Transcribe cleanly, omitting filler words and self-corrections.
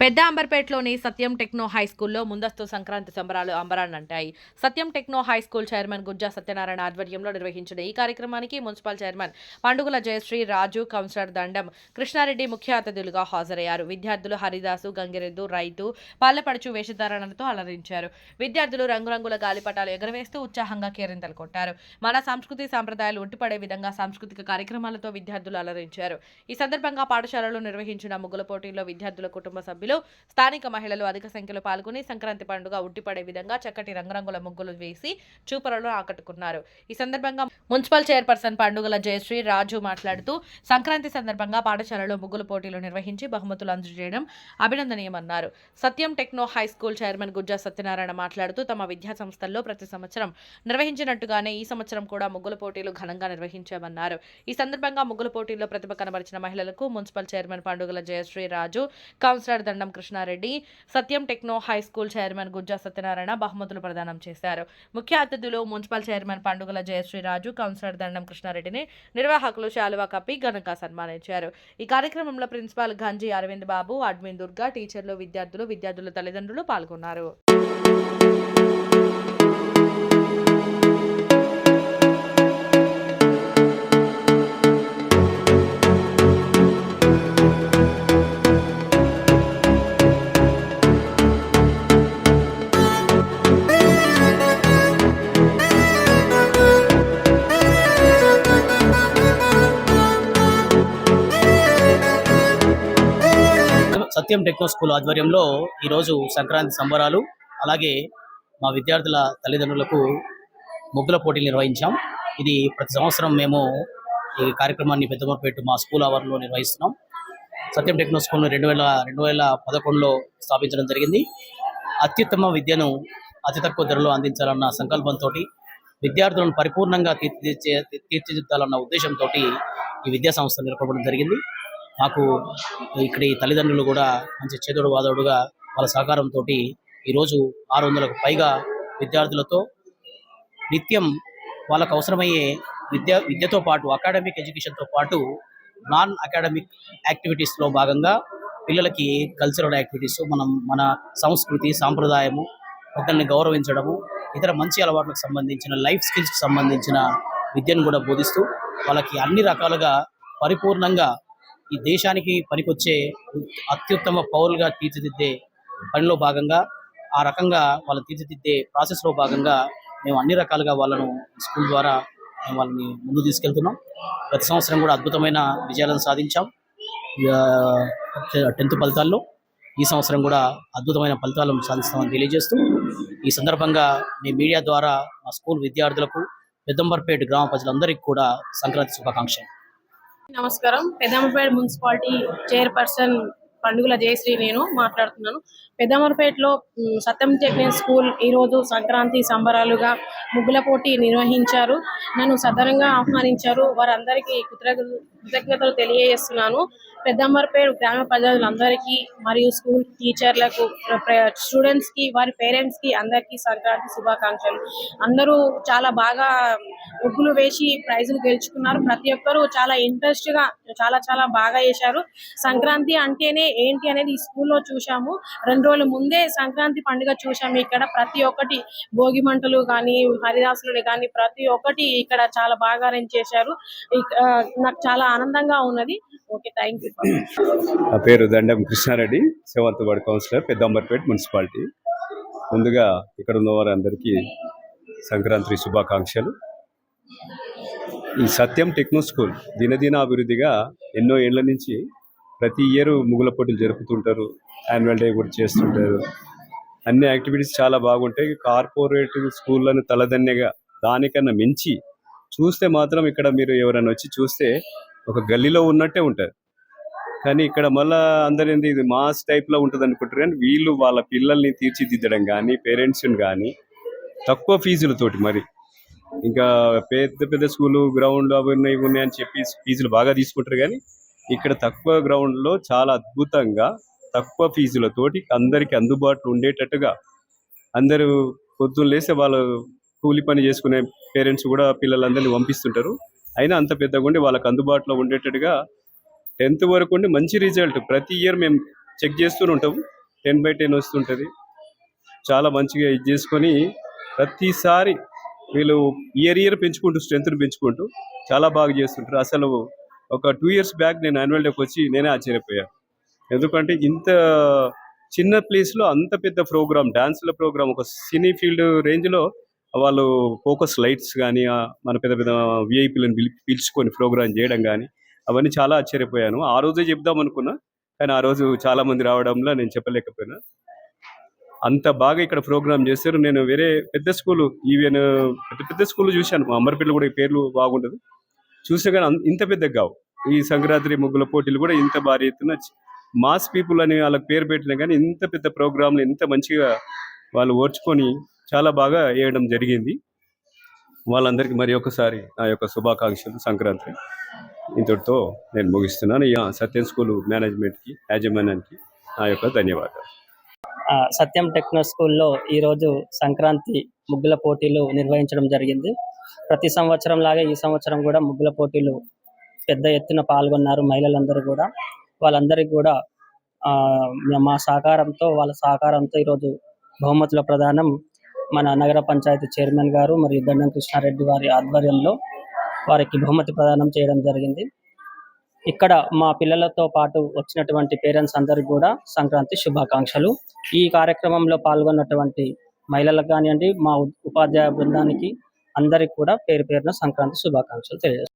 పెద్ద అంబర్పేటలోని సత్యం techno high స్కూల్లో ముందస్తు సంక్రాంతి సంబరాలు అంబరాన్నంటాయి. Satyam techno high school chairman Gujja Satyanarayana ఆధ్వర్యంలో నిర్వహించిన ఈ కార్యక్రమానికి municipal chairman Pandugula Jayasri, Raju, councillor Dandam Krishnareddy ముఖ్య అతిథులుగా హాజరయ్యారు. విద్యార్థులు హరిదాసు, గంగిరెద్దు, రైతు, పాలపడుచు వేషధారణలతో అలరించారు. విద్యార్థులు రంగురంగుల గాలిపటాలు ఎగరవేస్తూ ఉత్సాహంగా కేరింతలు కొట్టారు. మన సంస్కృతి సాంప్రదాయాలు ఉట్టిపడే విధంగా సాంస్కృతిక కార్యక్రమాలతో విద్యార్థులు అలరించారు. ఈ సందర్భంగా పాఠశాలలో నిర్వహించిన ముగ్గుల పోటీల్లో విద్యార్థుల కుటుంబ సభ్యులు, స్థానిక మహిళలు అధిక సంఖ్యలో పాల్గొని సంక్రాంతి పండుగ ఉట్టిపడే విధంగా చక్కటి రంగురంగుల ముగ్గులు వేసి చూపరులను ఆకట్టుకున్నారు. ఈ సందర్భంగా మున్సిపల్ చైర్పర్సన్ పండుగల జయశ్రీ, రాజు మాట్లాడుతూ సంక్రాంతి సందర్భంగా పాఠశాలలో ముగ్గుల పోటీలు నిర్వహించి బహుమతులు అందజేయడం అభినందనీయమన్నారు. Satyam techno high school chairman Gujja Satyanarayana మాట్లాడుతూ తమ విద్యా సంస్థల్లో ప్రతి సంవత్సరం నిర్వహించినట్టుగానే ఈ సంవత్సరం కూడా ముగ్గుల పోటీలు ఘనంగా నిర్వహించామన్నారు. ఈ సందర్భంగా ముగ్గుల పోటీల్లో ప్రతిభ కనబరిచిన మహిళలకు మున్సిపల్ చైర్మన్ పండుగల Jayashree, Raju, councillor Dandam Krishnareddy, Satyam techno high school chairman Gujja Satyanarayana బహుమతులు ప్రదానం చేశారు. ముఖ్య అతిథులు మున్సిపల్ చైర్మన్ పండుగల జయశ్రీ, రాజు, కౌన్సిలర్ దండం కృష్ణారెడ్డిని నిర్వాహకులు శాలువా కప్పి ఘనంగా సన్మానించారు. ఈ కార్యక్రమంలో ప్రిన్సిపాల్ గంజి అరవింద్ బాబు, అడ్మిన్ దుర్గా, టీచర్లు, విద్యార్థుల తల్లిదండ్రులు పాల్గొన్నారు. సత్యం టెక్నో స్కూల్ ఆధ్వర్యంలో ఈరోజు సంక్రాంతి సంబరాలు, అలాగే మా విద్యార్థుల తల్లిదండ్రులకు ముగ్గుల పోటీలు నిర్వహించాం. ఇది ప్రతి సంవత్సరం మేము ఈ కార్యక్రమాన్ని పెద్దమర్పేట మా స్కూల్ ఆవరణలో నిర్వహిస్తున్నాం. సత్యం టెక్నో స్కూల్ను 2011లో స్థాపించడం జరిగింది. అత్యుత్తమ విద్యను అతి తక్కువ ధరలో అందించాలన్న సంకల్పంతో, విద్యార్థులను పరిపూర్ణంగా తీర్చిదిద్దాలన్న ఉద్దేశంతో ఈ విద్యా సంస్థ నెలకొల్పడం జరిగింది. మాకు ఇక్కడి తల్లిదండ్రులు కూడా మంచి చేదోడు వాదోడుగా వాళ్ళ సహకారంతో ఈరోజు 600కు పైగా విద్యార్థులతో నిత్యం వాళ్ళకు అవసరమయ్యే విద్యతో పాటు అకాడమిక్ ఎడ్యుకేషన్తో పాటు నాన్ అకాడమిక్ యాక్టివిటీస్లో భాగంగా పిల్లలకి కల్చరల్ యాక్టివిటీస్, మన సంస్కృతి సాంప్రదాయము, పెద్దల్ని గౌరవించడము, ఇతర మంచి అలవాట్లకు సంబంధించిన లైఫ్ స్కిల్స్కి సంబంధించిన విద్యను కూడా బోధిస్తూ వాళ్ళకి అన్ని రకాలుగా పరిపూర్ణంగా ఈ దేశానికి పనికొచ్చే అత్యుత్తమ పౌరులుగా తీర్చిదిద్దే పనిలో భాగంగా, ఆ రకంగా వాళ్ళు తీర్చిదిద్దే ప్రాసెస్లో భాగంగా మేము అన్ని రకాలుగా వాళ్ళను స్కూల్ ద్వారా మేము వాళ్ళని ముందు తీసుకెళ్తున్నాం. ప్రతి సంవత్సరం కూడా అద్భుతమైన విజయాలను సాధించాం 10th ఫలితాల్లో. ఈ సంవత్సరం కూడా అద్భుతమైన ఫలితాలను సాధిస్తామని తెలియజేస్తూ, ఈ సందర్భంగా మీ మీడియా ద్వారా మా స్కూల్ విద్యార్థులకు, పెద్దంబర్పేట గ్రామ ప్రజలందరికీ కూడా సంక్రాంతి శుభాకాంక్షలు. నమస్కారం. పెద్దంబర్పేట మున్సిపాలిటీ చైర్పర్సన్ పండుగల జయశ్రీ నేను మాట్లాడుతున్నాను. పెద్దంబర్పేటలో సత్యం టెక్నో స్కూల్ ఈరోజు సంక్రాంతి సంబరాలుగా ముగ్గుల పోటీ నిర్వహించారు. నన్ను సదనంగా ఆహ్వానించారు. వారందరికీ కృతజ్ఞతలు తెలియజేస్తున్నాను. పెద్దంబర్పేట గ్రామ ప్రజలందరికీ మరియు స్కూల్ టీచర్లకు, స్టూడెంట్స్కి, వారి పేరెంట్స్కి అందరికీ సంక్రాంతి శుభాకాంక్షలు. అందరూ చాలా బాగా ముగ్గులు వేసి ప్రైజులు గెలుచుకున్నారు. ప్రతి ఒక్కరూ చాలా ఇంట్రెస్ట్గా చాలా బాగా చేశారు. సంక్రాంతి అంటేనే ఏంటి అనేది ఈ స్కూల్లో చూసాము. 2 రోజుల ముందే సంక్రాంతి పండుగ చూసాము. ఇక్కడ ప్రతి ఒక్కటి భోగి మంటలు కానీ, హరిదాసులు కానీ ప్రతి ఒక్కటి ఇక్కడ చాలా బాగా అరేంజ్ చేశారు. నాకు చాలా ఆనందంగా ఉన్నది. Okay, thank you. నా పేరు Dandam Krishnareddy, 7th ward councillor, Peddamberpet municipality. ముందుగా ఇక్కడ ఉన్న వారందరికీ సంక్రాంతి శుభాకాంక్షలు. ఈ సత్యం టెక్నో స్కూల్ దినదిన అభివృద్ధిగా ఎన్నో ఏళ్ల నుంచి ప్రతి ఇయర్ ముగ్గుల పోటీలు జరుపుతుంటారు, యాన్యువల్ డే కూడా చేస్తుంటారు. అన్ని యాక్టివిటీస్ చాలా బాగుంటాయి. కార్పొరేట్ స్కూళ్ళను తలదన్యగా దానికన్నా మించి చూస్తే మాత్రం ఇక్కడ మీరు ఎవరైనా వచ్చి చూస్తే ఒక గల్లీలో ఉన్నట్టే ఉంటారు. కానీ ఇక్కడ మళ్ళీ అందరింది ఇది మాస్ టైప్లో ఉంటుంది అనుకుంటారు. కానీ వీళ్ళు వాళ్ళ పిల్లల్ని తీర్చిదిద్దడం కానీ, పేరెంట్స్ని కానీ తక్కువ ఫీజులతోటి, మరి ఇంకా పెద్ద స్కూలు గ్రౌండ్ అవి ఉన్నాయి అని చెప్పి ఫీజులు బాగా తీసుకుంటారు. కానీ ఇక్కడ తక్కువ గ్రౌండ్లో చాలా అద్భుతంగా తక్కువ ఫీజులతోటి అందరికీ అందుబాటులో ఉండేటట్టుగా, అందరూ పొద్దున్న లేస్తే వాళ్ళు కూలి పని చేసుకునే పేరెంట్స్ కూడా పిల్లలందరినీ పంపిస్తుంటారు. అయినా అంత పెద్దగా ఉండి వాళ్ళకి అందుబాటులో ఉండేటట్టుగా 10th వరకు ఉండి మంచి రిజల్ట్ ప్రతి ఇయర్ మేము చెక్ చేస్తూనే ఉంటాము. 10/10 వస్తుంటుంది. చాలా మంచిగా ఇది చేసుకొని ప్రతిసారి వీళ్ళు ఇయర్ పెంచుకుంటూ స్ట్రెంత్ని పెంచుకుంటూ చాలా బాగా చేస్తుంటారు. అసలు ఒక 2 years బ్యాక్ నేను యాన్యువల్ డేకి వచ్చి నేనే ఆశ్చర్యపోయాను. ఎందుకంటే ఇంత చిన్న ప్లేస్లో అంత పెద్ద ప్రోగ్రామ్, డాన్సుల ప్రోగ్రామ్, ఒక సినీ ఫీల్డ్ రేంజ్లో వాళ్ళు ఫోకస్ లైట్స్ కానీ మన పెద్ద పెద్ద విఐపీలను పిలుచుకొని ప్రోగ్రామ్ చేయడం కానీ అవన్నీ చాలా ఆశ్చర్యపోయాను. ఆ రోజే చెప్దాం అనుకున్నా, కానీ ఆ రోజు చాలా మంది రావడంలో నేను చెప్పలేకపోయినా. అంత బాగా ఇక్కడ ప్రోగ్రామ్ చేస్తారు. నేను వేరే పెద్ద స్కూలు, ఈవెన్ పెద్ద పెద్ద స్కూల్ చూశాను. మా అమర్పేటలో కూడా ఈ పేర్లు బాగుంటుంది చూసినా, కానీ ఇంత పెద్దగా కావు. ఈ సంక్రాంతి ముగ్గుల పోటీలు కూడా ఇంత భారీ ఎత్తున మాస్ పీపుల్ అని వాళ్ళకి పేరు పెట్టినా కానీ ఇంత పెద్ద ప్రోగ్రాంలు ఇంత మంచిగా వాళ్ళు ఓర్చుకొని చాలా బాగా వేయడం జరిగింది. వాళ్ళందరికీ మరి ఒకసారి నా యొక్క శుభాకాంక్షలు. సంక్రాంతి ఇంతటితో నేను ముగిస్తున్నాను. సత్యం స్కూల్ మేనేజ్మెంట్కి, యాజమాన్యానికి నా యొక్క ధన్యవాదాలు. సత్యం టెక్నో స్కూల్లో ఈరోజు సంక్రాంతి ముగ్గుల పోటీలు నిర్వహించడం జరిగింది. ప్రతి సంవత్సరం లాగే ఈ సంవత్సరం కూడా ముగ్గుల పోటీలు పెద్ద ఎత్తున పాల్గొన్నారు మహిళలందరూ కూడా. వాళ్ళందరికీ కూడా మా సహకారంతో, వాళ్ళ సహకారంతో ఈరోజు బహుమతుల ప్రదానం మన నగర పంచాయతీ చైర్మన్ గారు మరియు దండం కృష్ణారెడ్డి వారి ఆధ్వర్యంలో వారికి బహుమతి ప్రదానం చేయడం జరిగింది. ఇక్కడ మా పిల్లలతో పాటు వచ్చినటువంటి పేరెంట్స్ అందరికీ కూడా సంక్రాంతి శుభాకాంక్షలు. ఈ కార్యక్రమంలో పాల్గొన్నటువంటి మహిళలకు కానివ్వండి, మా ఉపాధ్యాయ బృందానికి అందరికీ కూడా పేరు పేరున సంక్రాంతి శుభాకాంక్షలు తెలియజేస్తాను.